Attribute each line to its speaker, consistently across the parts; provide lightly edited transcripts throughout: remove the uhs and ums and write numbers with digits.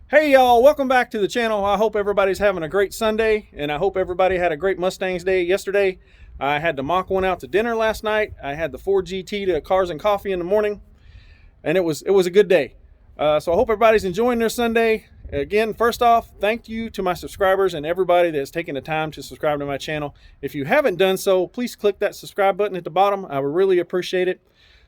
Speaker 1: Hey y'all, welcome back to the channel. I hope everybody's having a great Sunday, and I hope everybody had a great Mustangs Day yesterday. I had the Mach 1 out to dinner last night. I had the Ford GT to Cars and Coffee in the morning, and it was a good day. So I hope everybody's enjoying their Sunday. Again, first off, thank you to my subscribers and everybody that's taken the time to subscribe to my channel. If you haven't done so, please click that subscribe button at the bottom. I would really appreciate it.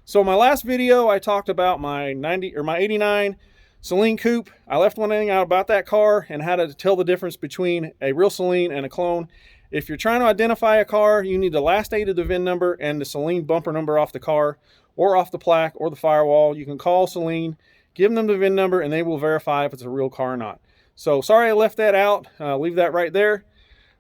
Speaker 1: So my last video, I talked about my 89 Celine Coupe. I left one thing out about that car and how to tell the difference between a real Celine and a clone. If you're trying to identify a car, you need the last 8 of the VIN number and the Celine bumper number off the car or off the plaque or the firewall. You can call Celine, give them the VIN number, and they will verify if it's a real car or not. So sorry I left that out. Leave that right there.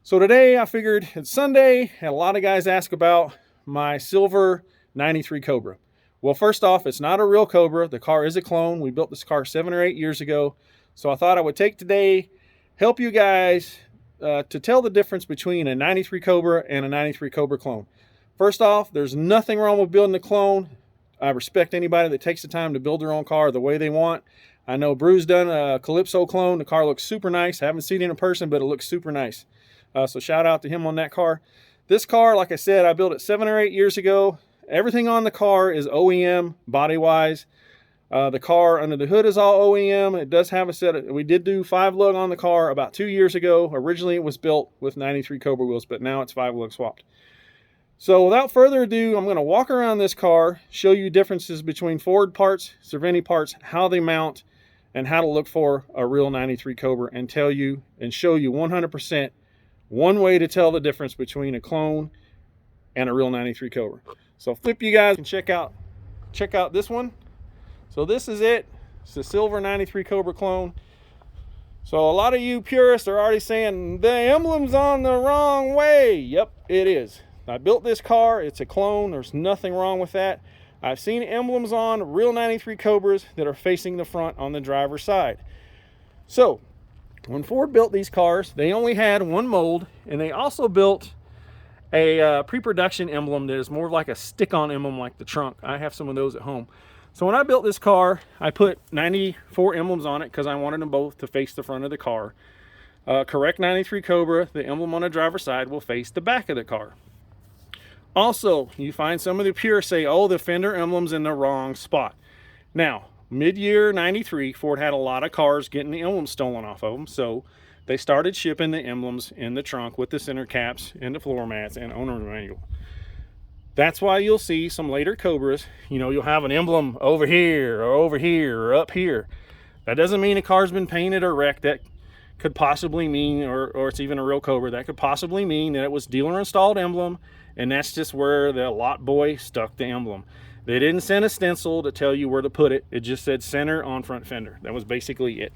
Speaker 1: So today I figured it's Sunday and a lot of guys ask about my silver 93 Cobra. Well, first off, it's not a real Cobra. The car is a clone. We built this car 7 or 8 years ago. So I thought I would take today, help you guys to tell the difference between a 93 Cobra and a 93 Cobra clone. First off, there's nothing wrong with building a clone. I respect anybody that takes the time to build their own car the way they want. I know Brew's done a Calypso clone. The car looks super nice. I haven't seen it in person, but it looks super nice. So shout out to him on that car. This car, like I said, I built it 7 or 8 years ago. Everything on the car is OEM body-wise. The car under the hood is all OEM. It does have a set of, we did do 5-lug on the car about 2 years ago. Originally it was built with 93 Cobra wheels, but now it's 5-lug swapped. So without further ado, I'm going to walk around this car, show you differences between Ford parts, Cervini parts, how they mount, and how to look for a real 93 Cobra, and tell you and show you 100% one way to tell the difference between a clone and a real 93 Cobra. So flip you guys and check out this one. So this is it. It's the silver 93 Cobra clone. So a lot of you purists are already saying the emblem's on the wrong way. Yep, it is. I built this car. It's a clone. There's nothing wrong with that. I've seen emblems on real 93 Cobras that are facing the front on the driver's side. So when Ford built these cars, they only had one mold, and they also built a pre-production emblem that is more like a stick-on emblem like the trunk. I have some of those at home. So when I built this car, I put 94 emblems on it because I wanted them both to face the front of the car. Correct 93 Cobra, the emblem on the driver's side will face the back of the car. Also, you find some of the purists say, oh, the Fender emblem's in the wrong spot. Now, mid-year 93, Ford had a lot of cars getting the emblems stolen off of them, so they started shipping the emblems in the trunk with the center caps and the floor mats and owner's manual. That's why you'll see some later Cobras, you know, you'll have an emblem over here or up here. That doesn't mean a car's been painted or wrecked. That could possibly mean, or it's even a real Cobra, that could possibly mean that it was dealer installed emblem, and that's just where the lot boy stuck the emblem. They didn't send a stencil to tell you where to put it. It just said center on front fender. That was basically it.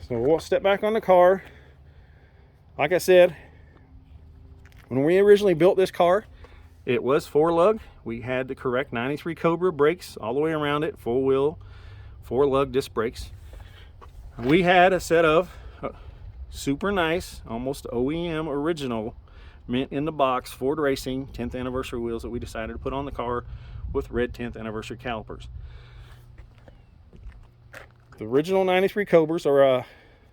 Speaker 1: So we'll step back on the car. Like I said, when we originally built this car, it was 4-lug. We had the correct 93 Cobra brakes all the way around it, full wheel, 4-lug disc brakes. We had a set of super nice, almost OEM original, mint in the box Ford Racing 10th anniversary wheels that we decided to put on the car with red 10th anniversary calipers. The original 93 Cobras are a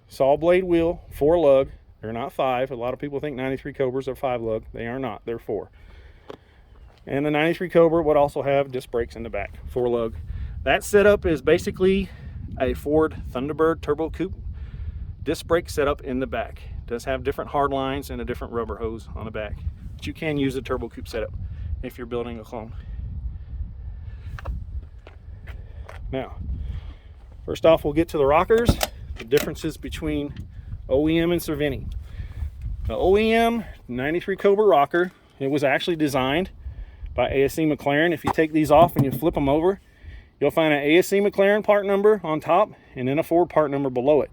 Speaker 1: saw blade wheel, 4-lug. They're not 5. A lot of people think 93 Cobras are 5-lug. They are not. They're 4. And the 93 Cobra would also have disc brakes in the back, 4-lug. That setup is basically a Ford Thunderbird Turbo Coupe disc brake setup in the back. It does have different hard lines and a different rubber hose on the back. But you can use a Turbo Coupe setup if you're building a clone. Now, first off, we'll get to the rockers, the differences between OEM and Cervini. The OEM 93 Cobra rocker, it was actually designed by ASE McLaren. If you take these off and you flip them over, you'll find an ASE McLaren part number on top and then a Ford part number below it.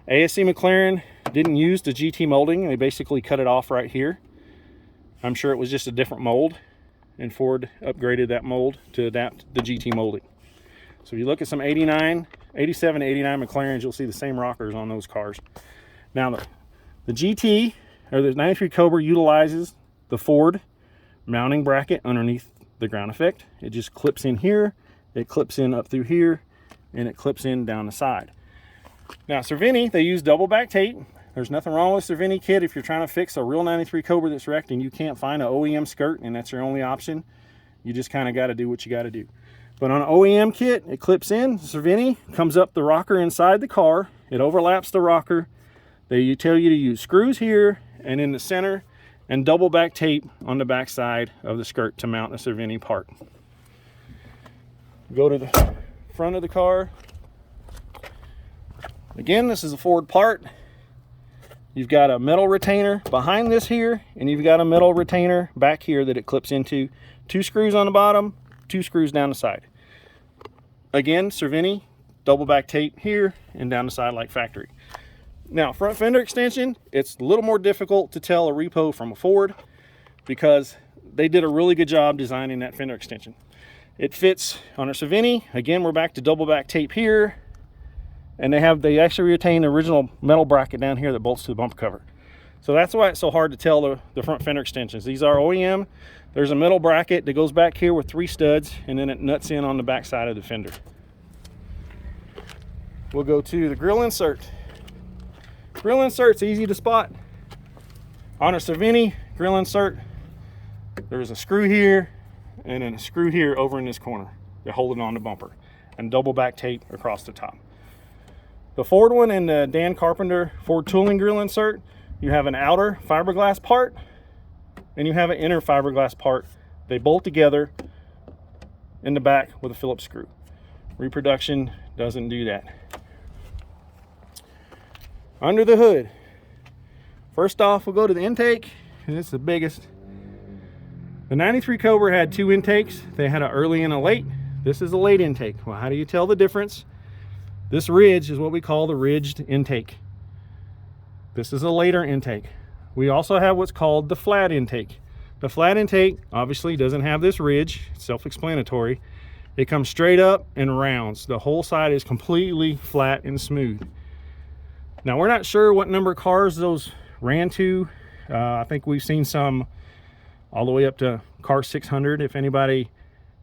Speaker 1: ASE McLaren didn't use the GT molding. They basically cut it off right here. I'm sure it was just a different mold, and Ford upgraded that mold to adapt the GT molding. So if you look at some 87, 89 McLarens, you'll see the same rockers on those cars. Now the GT, or the 93 Cobra, utilizes the Ford mounting bracket underneath the ground effect. It just clips in here, it clips in up through here, and it clips in down the side. Now, Cervini, they use double back tape. There's nothing wrong with Cervini kit if you're trying to fix a real 93 Cobra that's wrecked and you can't find an OEM skirt and that's your only option. You just kind of got to do what you got to do. But on an OEM kit, it clips in. Cervini comes up the rocker inside the car. It overlaps the rocker. They tell you to use screws here and in the center and double back tape on the back side of the skirt to mount a Cervini part. Go to the front of the car. Again, this is a Ford part. You've got a metal retainer behind this here, and you've got a metal retainer back here that it clips into. 2 screws on the bottom, 2 screws down the side. Again, Cervini, double back tape here and down the side like factory. Now, front fender extension, it's a little more difficult to tell a repo from a Ford because they did a really good job designing that fender extension. It fits on a Cervini. Again, we're back to double back tape here. And they actually retain the original metal bracket down here that bolts to the bumper cover. So that's why it's so hard to tell the front fender extensions. These are OEM. There's a metal bracket that goes back here with 3 studs, and then it nuts in on the back side of the fender. We'll go to the grille insert. Grille insert's easy to spot. On a Cervini grille insert, there's a screw here and then a screw here over in this corner to hold it on the bumper, and double back tape across the top. The Ford one and the Dan Carpenter Ford tooling grille insert, you have an outer fiberglass part and you have an inner fiberglass part. They bolt together in the back with a Phillips screw. Reproduction doesn't do that. Under the hood, first off, we'll go to the intake, and it's the biggest. The 93 Cobra had 2 intakes. They had an early and a late. This is a late intake. Well, how do you tell the difference? This ridge is what we call the ridged intake. This is a later intake. We also have what's called the flat intake. The flat intake obviously doesn't have this ridge, it's self-explanatory. It comes straight up and rounds. The whole side is completely flat and smooth. Now, we're not sure what number of cars those ran to. I think we've seen some all the way up to car 600. If anybody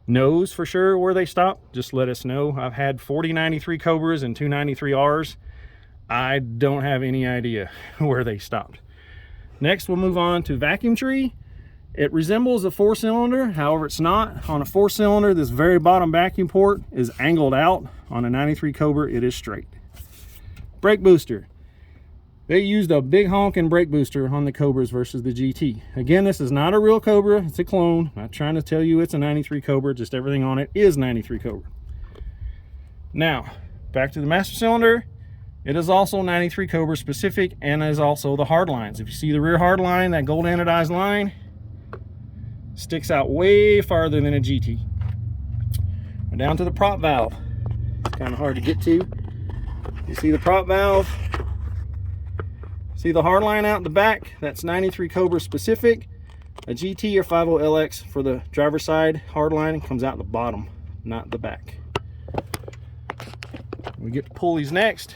Speaker 1: knows for sure where they stop, just let us know. I've had 40 93 Cobras and 2 93Rs. I don't have any idea where they stopped. Next, we'll move on to vacuum tree. It resembles a 4-cylinder, however it's not. On a 4-cylinder, this very bottom vacuum port is angled out. On a 93 Cobra, it is straight. Brake booster. They used a big honking brake booster on the Cobras versus the GT. Again, this is not a real Cobra, it's a clone. I'm not trying to tell you it's a 93 Cobra, just everything on it is 93 Cobra. Now, back to the master cylinder. It is also 93 Cobra specific and is also the hard lines. If you see the rear hard line, that gold anodized line sticks out way farther than a GT. And down to the prop valve. It's kind of hard to get to. You see the prop valve? See the hard line out in the back? That's 93 Cobra specific. A GT or 50LX for the driver's side hard line comes out the bottom, not the back. We get to pulleys next.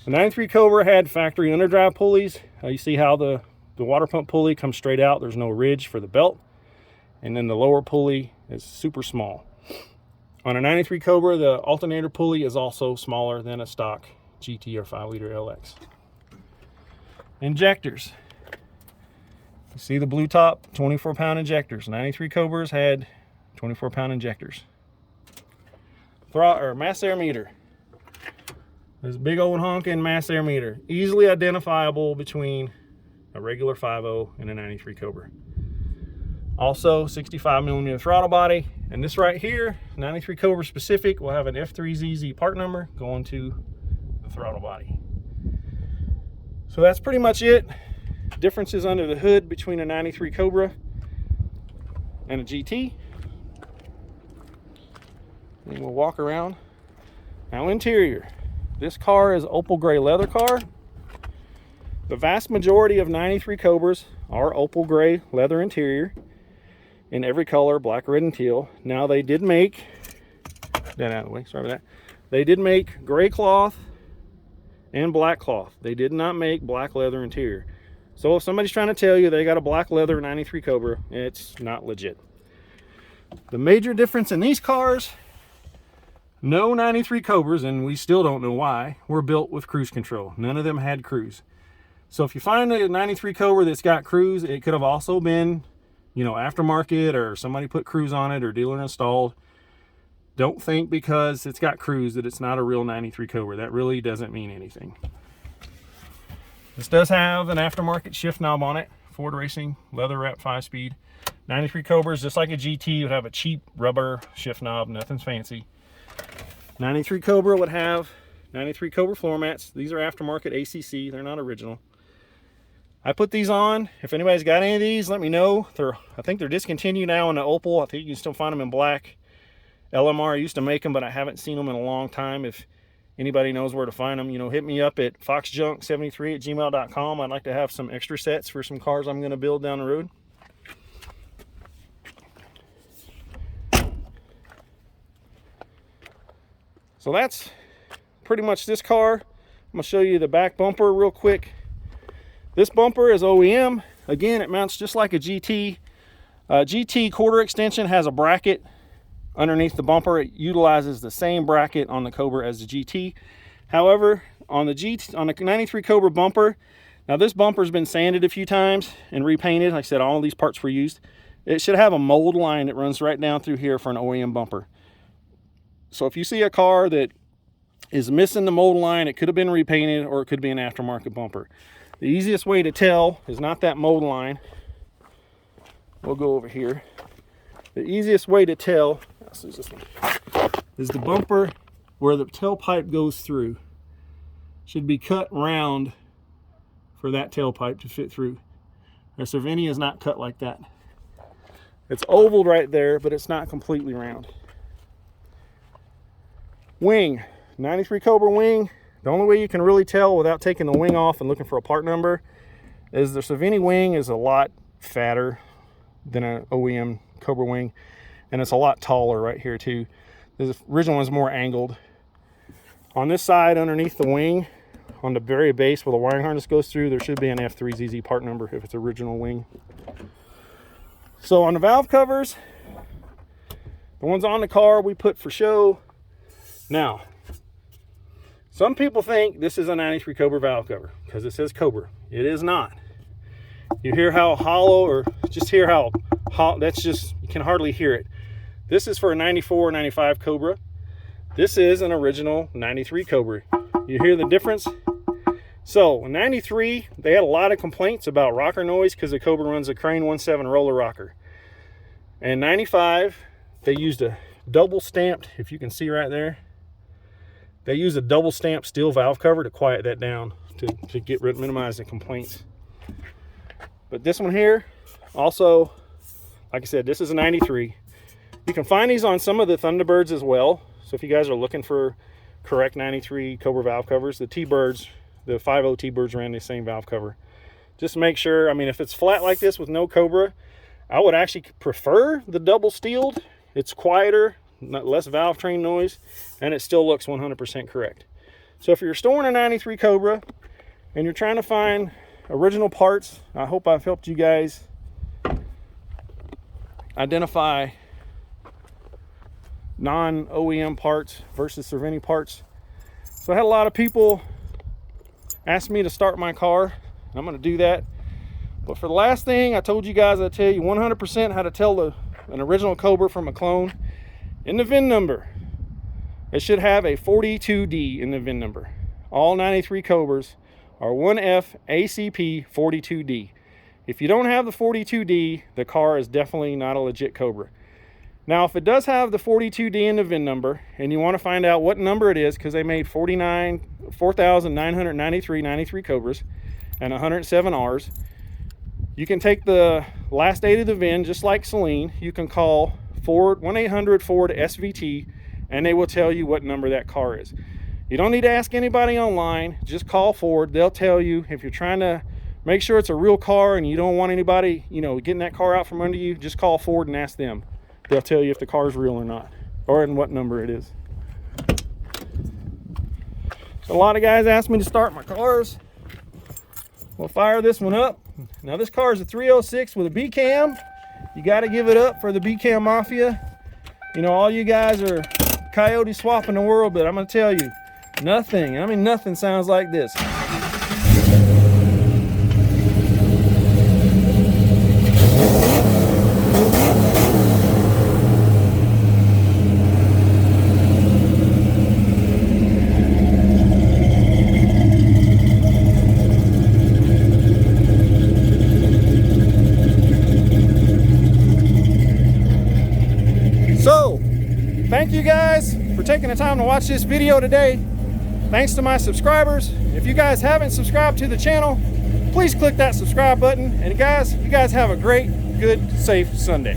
Speaker 1: The 93 Cobra had factory underdrive pulleys. You see how the water pump pulley comes straight out. There's no ridge for the belt. And then the lower pulley is super small. On a 93 Cobra, the alternator pulley is also smaller than a stock GT or 5-liter LX. Injectors. You see the blue top, 24-pound injectors. 93 Cobras had 24-pound injectors. Mass air meter. This big old honking mass air meter. Easily identifiable between a regular 5.0 and a 93 Cobra. Also, 65mm throttle body. And this right here, 93 Cobra specific, will have an F3ZZ part number going to the throttle body. So that's pretty much it. Differences under the hood between a 93 Cobra and a GT. And we'll walk around. Now, interior. This car is opal gray leather car. The vast majority of 93 Cobras are opal gray leather interior in every color, black, red, and teal. Now, they did make, that out of the way, sorry about that. They did make gray cloth and black cloth. They did not make black leather interior. So if somebody's trying to tell you they got a black leather 93 Cobra, it's not legit. The major difference in these cars, No 93 Cobras, and we still don't know why, were built with cruise control. None of them had cruise. So if you find a 93 Cobra that's got cruise, it could have also been, you know, aftermarket, or somebody put cruise on it, or dealer installed. Don't think because it's got cruise that it's not a real 93 Cobra. That really doesn't mean anything. This does have an aftermarket shift knob on it. Ford Racing, leather wrap 5-speed. 93 Cobras, just like a GT, would have a cheap rubber shift knob, nothing's fancy. 93 Cobra would have 93 Cobra floor mats. These are aftermarket ACC, they're not original. I put these on. If anybody's got any of these, let me know. I think they're discontinued now in the opal. I think you can still find them in black. LMR used to make them, but I haven't seen them in a long time. If anybody knows where to find them, you know, hit me up at foxjunk73@gmail.com. I'd like to have some extra sets for some cars I'm going to build down the road. So that's pretty much this car. I'm going to show you the back bumper real quick. This bumper is OEM. Again, it mounts just like a GT. GT quarter extension has a bracket underneath the bumper. It utilizes the same bracket on the Cobra as the GT. However, on the 93 Cobra bumper, now this bumper's been sanded a few times and repainted. Like I said, all of these parts were used. It should have a mold line that runs right down through here for an OEM bumper. So if you see a car that is missing the mold line, it could have been repainted, or it could be an aftermarket bumper. The easiest way to tell is not that mold line. We'll go over here. The easiest way to tell is the bumper where the tailpipe goes through. Should be cut round for that tailpipe to fit through. The Cervini is not cut like that. It's oval right there, but it's not completely round. Wing, 93 Cobra wing. The only way you can really tell without taking the wing off and looking for a part number is the Cervini wing is a lot fatter than an OEM Cobra wing, and it's a lot taller right here too. The original one's more angled. On this side underneath the wing, on the very base where the wiring harness goes through, there should be an F3ZZ part number if it's original wing. So on the valve covers, the ones on the car we put for show. Now, some people think this is a 93 Cobra valve cover because it says Cobra. It is not. You hear how hollow, or just hear how that's just, you can hardly hear it. This is for a 94 or 95 Cobra. This is an original 93 Cobra. You hear the difference? So, in 93, they had a lot of complaints about rocker noise because the Cobra runs a Crane 1.7 roller rocker. And 95, they used a double stamped, if you can see right there, they use a double stamped steel valve cover to quiet that down, to minimize the complaints. But this one here, also, like I said, this is a 93. You can find these on some of the Thunderbirds as well. So if you guys are looking for correct 93 Cobra valve covers, the T-Birds, the 5.0 T-Birds ran the same valve cover. Just make sure, I mean, if it's flat like this with no Cobra, I would actually prefer the double steeled. It's quieter, less valve train noise, and it still looks 100% correct. So if you're storing a 93 Cobra and you're trying to find original parts, I hope I've helped you guys identify non-OEM parts versus Cervini parts. So I had a lot of people ask me to start my car. I'm going to do that. But for the last thing, I told you guys, I'd tell you 100% how to tell an original Cobra from a clone. In the VIN number, it should have a 42D in the VIN number. All 93 Cobras are 1F ACP 42D. If you don't have the 42D, the car is definitely not a legit Cobra. Now, if it does have the 42D in the VIN number, and you want to find out what number it is, because they made 4,993 93 Cobras and 107 Rs, you can take the last 8 of the VIN, just like Celine. You can call Ford 1-800-FORD-SVT, and they will tell you what number that car is. You don't need to ask anybody online. Just call Ford. They'll tell you. If you're trying to make sure it's a real car and you don't want anybody, you know, getting that car out from under you, just call Ford and ask them. They'll tell you if the car is real or not, or in what number it is. A lot of guys ask me to start my cars. We'll fire this one up. Now this car is a 306 with a B-cam. You got to give it up for the B-cam Mafia. You know, all you guys are coyote swap in the world, but I'm gonna tell you, nothing, I mean nothing sounds like this. So, thank you guys for taking the time to watch this video today. Thanks to my subscribers. If you guys haven't subscribed to the channel, please click that subscribe button. And guys, you guys have a great, good, safe Sunday.